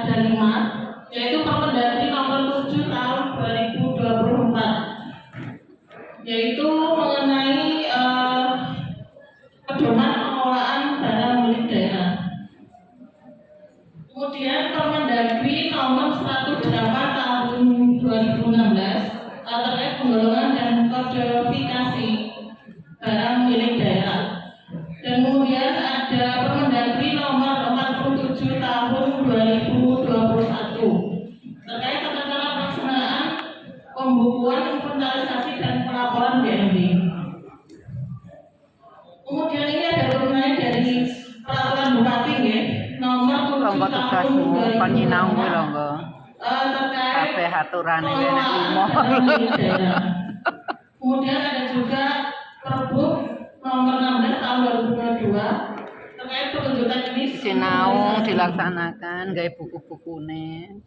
ada 5, yaitu Permendagri nomor 7 tahun 2024, yaitu mengenai pedoman pengelolaan barang milik daerah. Kemudian Permendagri nomor 108 tahun 2016 terkait penggolongan dan kodifikasi barang milik daerah. Dan kemudian ada Permendagri nomor 47 tahun 2021 terkait tata cara pelaksanaan pembukuan, inventarisasi dan pelaporan BNB. Kemudian ini ada turunannya dari peraturan Bupati ya, nomor 7 tahun 2004 terkait kemudian ada juga Pergub nomor 16 tahun 2022 terkait pertunjukan ini sinau dilaksanakan gaya buku-bukune.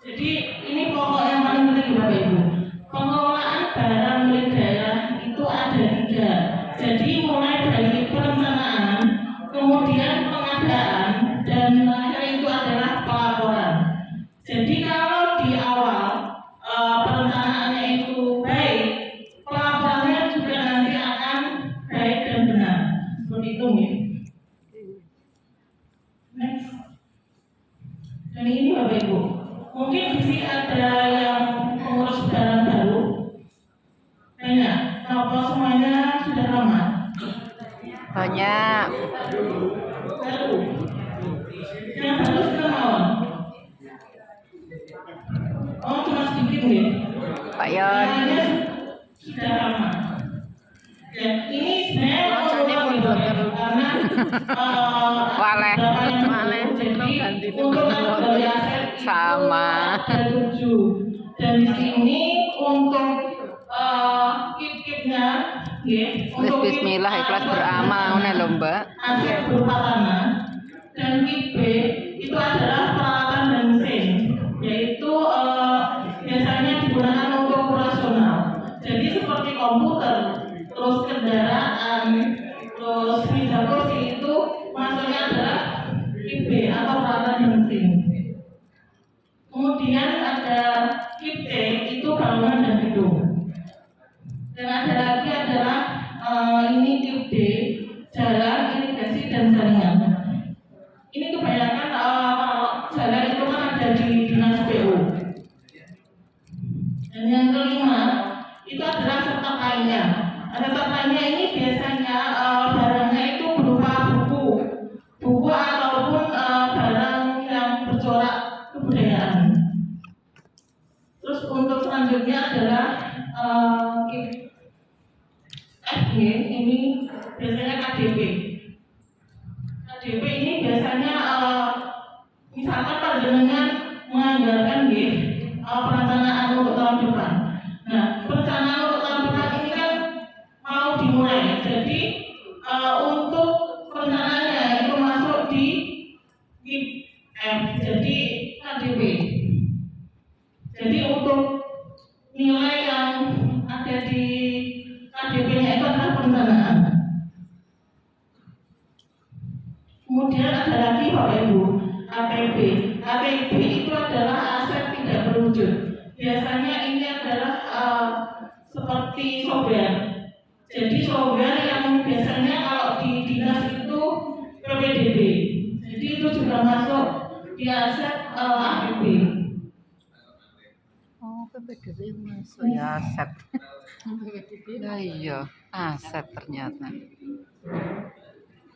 Jadi ini pokok yang paling penting Bapak Ibu. Pengelolaan barang milik daerah itu ada 3. Jadi mulai dari perencanaan, kemudian pengadaan, dan terakhir itu adalah pelaporan. Jadi kalau di awal perencanaannya itu baik, pelaporannya juga nanti akan baik dan benar. Seperti itu ya. Next. Dan ini Bapak Ibu, mungkin di sini ada yang pengurus barang baru. Banyak. Apa semuanya sudah lama? Banyak. Baru. Yang baru sudah mau. Oh, cuma sedikit nih. Pak Yon. Sudah lama. Ya, ini sebenarnya karena Waleh. jadi untuk kategori aset sama. Ada 7. Dan di sini untuk kip-kipnya, untuk Bismillah ikhlas beramal nih lho Mbak. aset berupa tanah, dan kip B itu adalah peralatan dan mesin, yaitu biasanya digunakan untuk operasional. Jadi seperti komputer, terus kendaraan, terus meja kursi itu masuknya adalah kip B atau peralatan dan mesin. Kemudian ada kip C itu bangunan dan gedung. Dan ada lagi adalah ini kip D, jalan, irigasi dan jaringan. Ini kebanyakan kalau jalan itu kan ada di dinas PU. Dan yang kelima itu adalah serta lainnya. Serta lainnya ini biasanya barangnya itu berupa buku ataupun barang yang bercorak kebudayaan. Terus untuk selanjutnya adalah FG, ini biasanya KDP. KDP ini biasanya misalkan panjenengan menganggarkan perencanaan untuk tahun depan. Nah, perencanaan untuk tahun depan ini kan mau dimulai. Jadi untuk perencanaannya itu masuk di F, jadi KDP. Jadi untuk nilai yang ada di KDP-nya itu adalah perencanaan. Kemudian ada lagi Bapak Ibu, APB. APB itu adalah aset tidak berwujud. Biasanya ini adalah seperti software. Jadi software yang biasanya kalau di dinas itu PPDB. Jadi itu juga masuk di aset APB. Oh, PPDB masuk ya aset. Nah, iya, aset ternyata.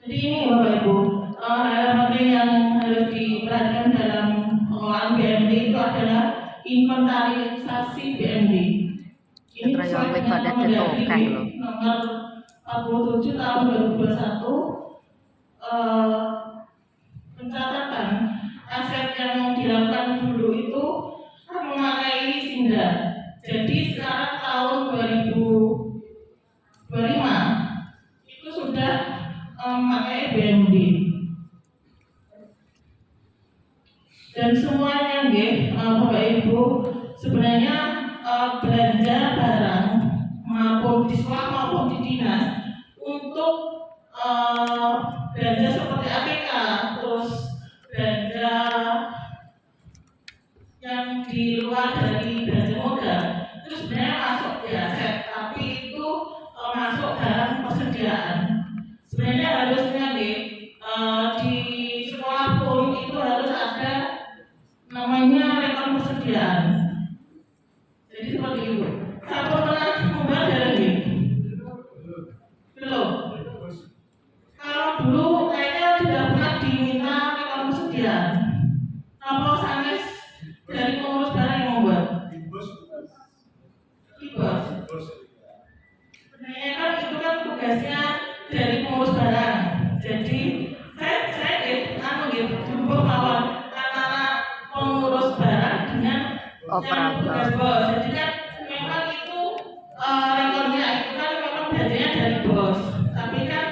Jadi ini Bapak Ibu, hal yang harus diperhatikan dalam pengelolaan BNB itu adalah inventarisasi BNB. Ini sesuai dengan Permendagri nomor 47 tahun 2021, pencatatan aset yang dilakukan dulu itu kan memakai Sinda. Jadi sekarang tahun 2025 itu sudah memakai BNB. Dan semuanya Bapak Ibu sebenarnya belanja barang maupun di sekolah maupun di dinas untuk belanja seperti APK operator. bos. Jadi kan memang itu rekornya itu kan memang gajinya dari bos. Tapi kan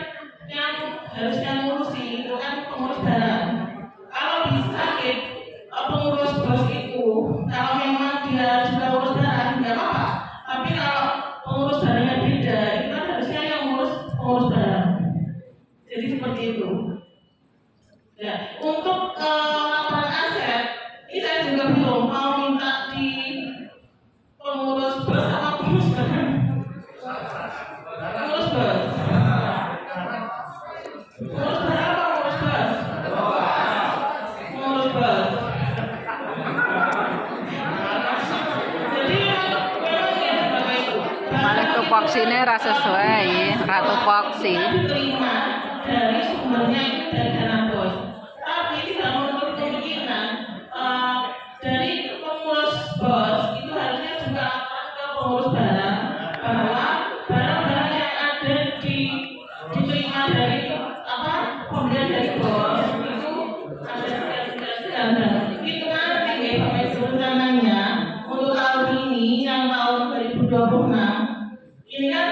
yang harusnya ngurusi itu kan pengurus barang. Kalau bisa pengurus bos itu, kalau memang dia juga urus barang, nggak apa-apa. Tapi kalau pengurus barangnya beda, itu kan harusnya yang ngurus pengurus barang. Jadi seperti itu. Ya, untuk laporan aset, ini saya juga belum mau minta di pengurus bos atau pengurus barang. Pengurus bos. Pengurus barang apa pengurus bos? Pengurus bos. Jadi memang ya Bapak Ibu. Malah tupoksinya rasa sesuai, ratu poksi. Diterima dari sumbernya itu dari dana bos. Tapi tidak menutup kemungkinan dari pengurus bos itu harusnya juga akan ke pengurus barang bahwa barang-barang yang ada diterima dari pembelian dari bos itu ada sekian. Itu nanti ya Bapak Ibu rencananya untuk tahun ini yang tahun 2026 ini kan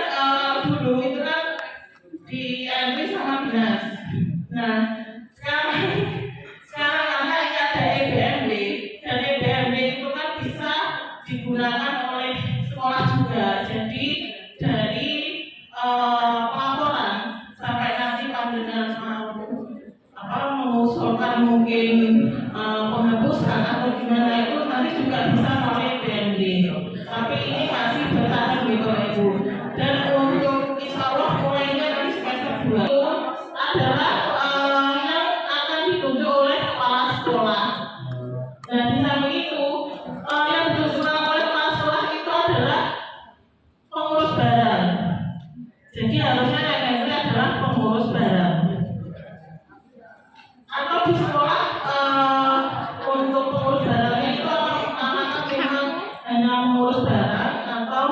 dulu itu kan di RW sama dinas. Nah, sekarang karena ini ada EBMD dan EBMD itu kan bisa digunakan oleh sekolah juga. Jadi dari pelaporan sampai nanti panjenengan mau mengusulkan mungkin penghapusan atau gimana itu nanti juga bisa oleh EBMD. Tapi ini masih bertahan gitu Bapak Ibu. Dan untuk insya Allah mulainya dari semester 2 itu adalah yang akan ditunjuk oleh kepala sekolah. Dan di samping itu yang ditunjuk oleh kepala sekolah itu adalah pengurus barang. Jadi harusnya yang ini adalah pengurus barang. Atau di sekolah untuk pengurus barangnya itu apakah memang hanya mengurus barang atau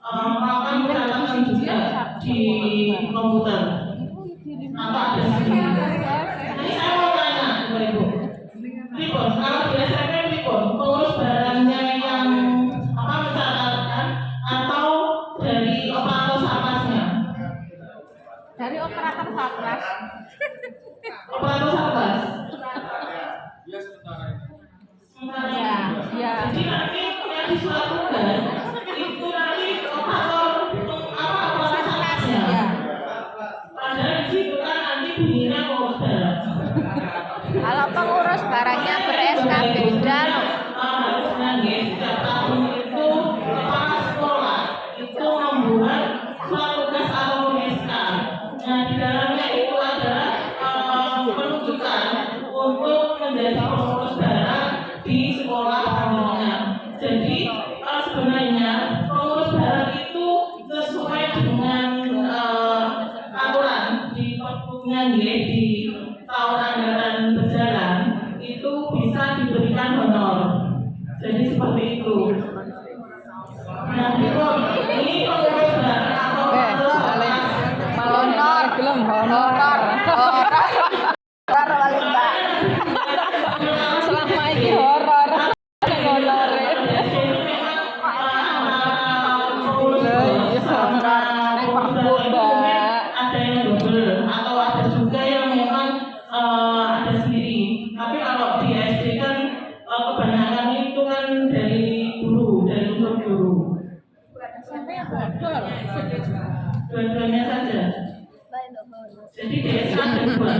melakukan peralatan juga di komputer atau ada sendiri. Ini saya mau tanya Bapak Ibu. Ribon, kalau di SMP Ribon, pengurus barangnya yang mencatatkan atau dari operator satpasnya? Dari operator satpas. Operator satpas. Ya. Jadi nanti yang di surat tugas itu nanti operator satpasnya. Padahal di situ kan nanti bunyinya pengurus barang. Kalau pengurus barangnya ber-SK beda loh. Harusnya setiap tahun itu kepala sekolah itu membuat surat tugas atau SK. Nah di dalamnya itu adalah penunjukan untuk menjadi pengurus barang di sekolah panjenengan. Jadi sebenarnya pengurus barang itu sesuai dengan aturan di Perpuknya di tahun anggaran berjalan itu bisa diberikan honor. Jadi seperti itu. Nah, ini pengurus barang atau Honor, belum honor. Horor paling Mbak. Selama ini horor. Honor. Ada yang double atau ada juga yang memang ada sendiri. Tapi kalau di SD kan kebanyakan itu kan dari guru, dari unsur guru. Dua-duanya saja. Jadi desa ada dua.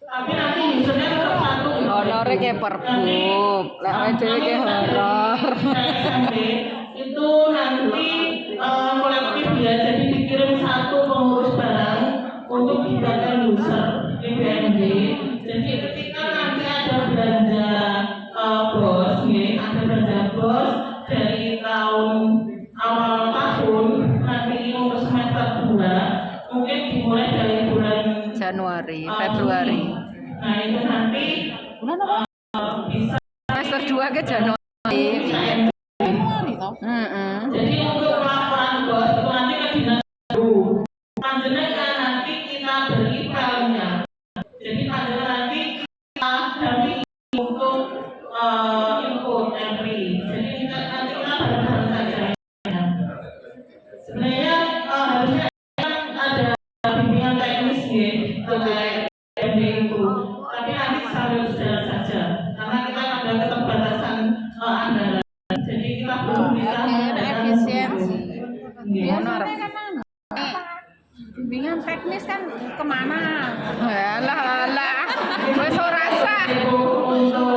Tapi nanti usernya tetap satu. Honornya kayak Perbup, lewat dhewe kayak horor. SMP itu nanti kolektif ya, jadi dikirim satu pengurus barang untuk dibuatkan user EBMD. Jadi ketika nanti ada belanja bos, ada belanja bos dari tahun awal tahun nanti untuk semester 2 mungkin dimulai dari bulan Januari, Februari. Nah itu nanti bisa Semester 2 ke Januari. jadi untuk laporan bos itu nanti ke dinas guru. Panjenengan nanti kita beri filenya. Jadi panjenengan nanti kita dampingi untuk input entry. bimbingan teknis kan kemana? Alah alah. Wis ora sah.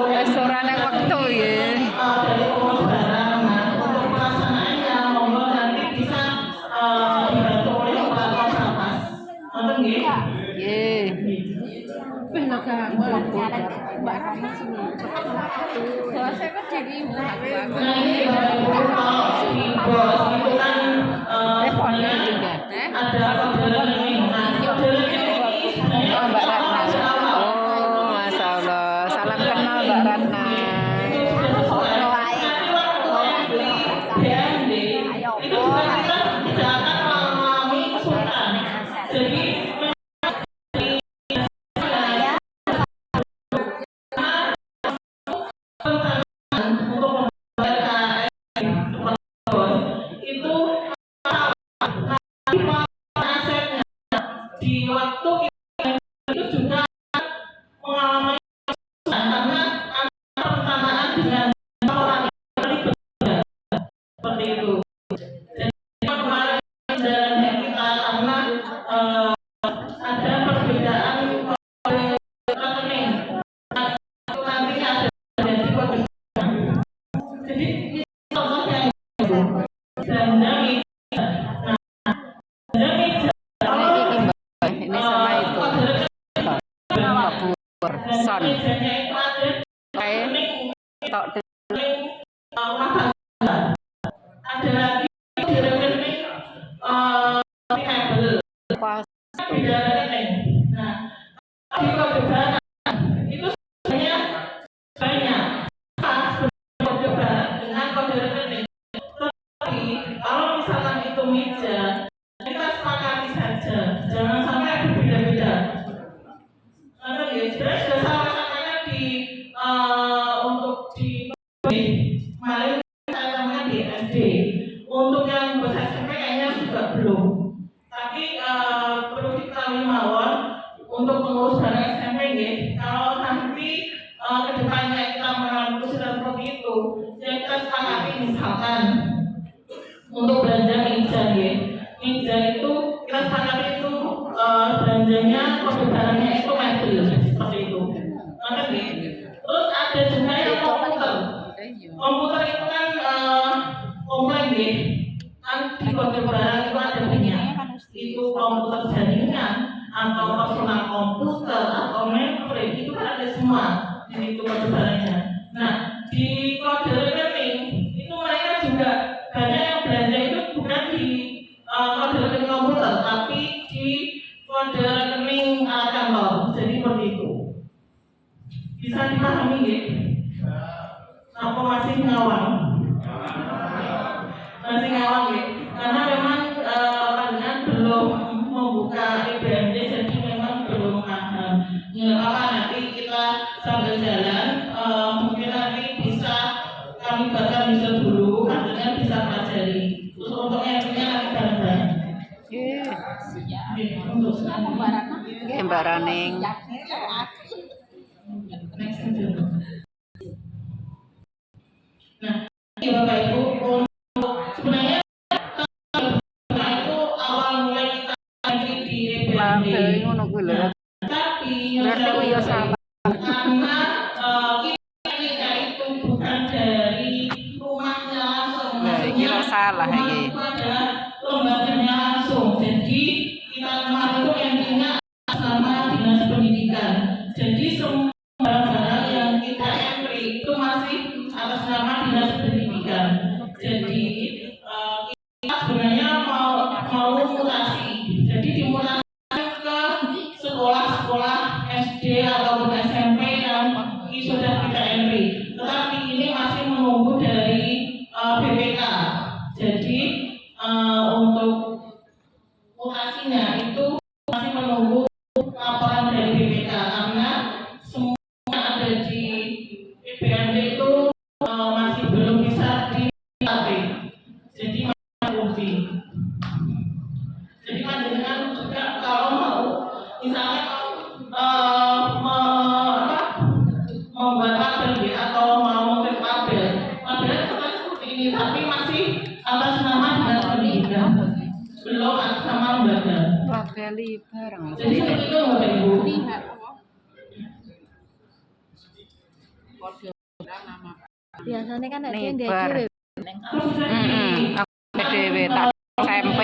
Wis ora nek wektu ya. Dari pengurus barang. Nah, untuk pelaksanaannya monggo nanti bisa dibantu oleh Pak Kapolres. Nonton nggih? Nggih. Mbak Rana sini. Saya kan jadi Nah ini Bapak Ibu kalau di bos itu kan sebenarnya ada kode rekening. Nah kode rekening ini sebenarnya Oh, Mbak Ratna. Oh, Masya Allah. Salam kenal Mbak Ratna. BND itu juga kita tidak akan mengalami kesulitan. Jadi untuk membayar itu asetnya di waktu itu juga mengalami kesulitan karena persamaan dengan orang yang berbeda seperti itu. Jadi kemarin dalam kita karena ada perbedaan kode rekening. Itu nanti ada jadi kode. Jadi ini contohnya belanja meja. Nah, belanja meja Ini sama itu. Kabur. Son. mejanya itu ada Kayak tok ada lagi di rekening payable. pas. Beda rekening. Nah, di kode barang itu sebenarnya banyak. Kode barang dengan kode rekening. Tapi kalau misalkan itu meja, kita sepakati saja. Jangan sampai berbeda-beda. Karena ya, sebenarnya sudah sama-samanya di untuk di kemarin saya sama di SD. Untuk yang besar SMP kayaknya juga belum. Tapi perlu diketahui mawon untuk pengurus barang SMP ya. Kalau nanti kedepannya kita mengalami kesulitan seperti itu, yang kita sepakati misalkan untuk belanja meja ya. Meja itu kita sepakati itu belanjanya kode barangnya itu mebel seperti itu. Maka nih, terus ada juga yang komputer. Komputer itu kan komplain nih, kan di kode barang itu ada banyak. Itu komputer jaringan atau personal komputer atau mainframe itu kan ada semua di situ kode barangnya. Nah di kode rekening itu mereka juga banyak yang belanja itu bukan di kode rekening komputer tapi di kode rekening kantor. Jadi seperti itu. Bisa dipahami ya? Apa masih ngawang? Masih ngawang ya? Karena memang panjenengan belum membuka IBMD jadi memang belum paham. Nggak apa nanti kita sambil jalan mungkin nanti bisa kami bakal bisa dulu panjenengan bisa pelajari. Terus untuk yang punya nanti bareng-bareng. Nggih. Untuk sekarang. Nggih Mbak Raning. Next dulu. Nah, ini Bapak Ibu untuk sebenarnya itu awal mulai kita lagi di EBMD. Ngono kuwi lho. Tapi Berarti ku ya sama. karena kita itu bukan dari rumahnya langsung. Nah, iki ra salah iki. Itu adalah lembaganya langsung. Jadi kita kemarin itu intinya sama dinas pendidikan. Jadi semua barang-barang yang kita entry itu masih atas nama dinas pendidikan. Jadi kita sebenarnya mau mutasi. Jadi dimutasi ke sekolah-sekolah SD ataupun SMP yang sudah kita entry. Tetapi ini masih menunggu dari BPK. Jadi untuk mutasinya itu masih menunggu laporan dari BPK karena semua ada di IBMD itu masih belum bisa dilatih. Jadi masih fungsi. Jadi panjenengan juga kalau mau misalnya membuat tabel atau mau membuat tabel seperti ini tapi masih atas nama dinas pendidikan belum atas nama lembaga. labeli barang Jadi seperti itu Bapak Ibu. Lihat. Biasanya kan ada yang Nibar. dhewe. Terus lagi Aku dhewe tak SMP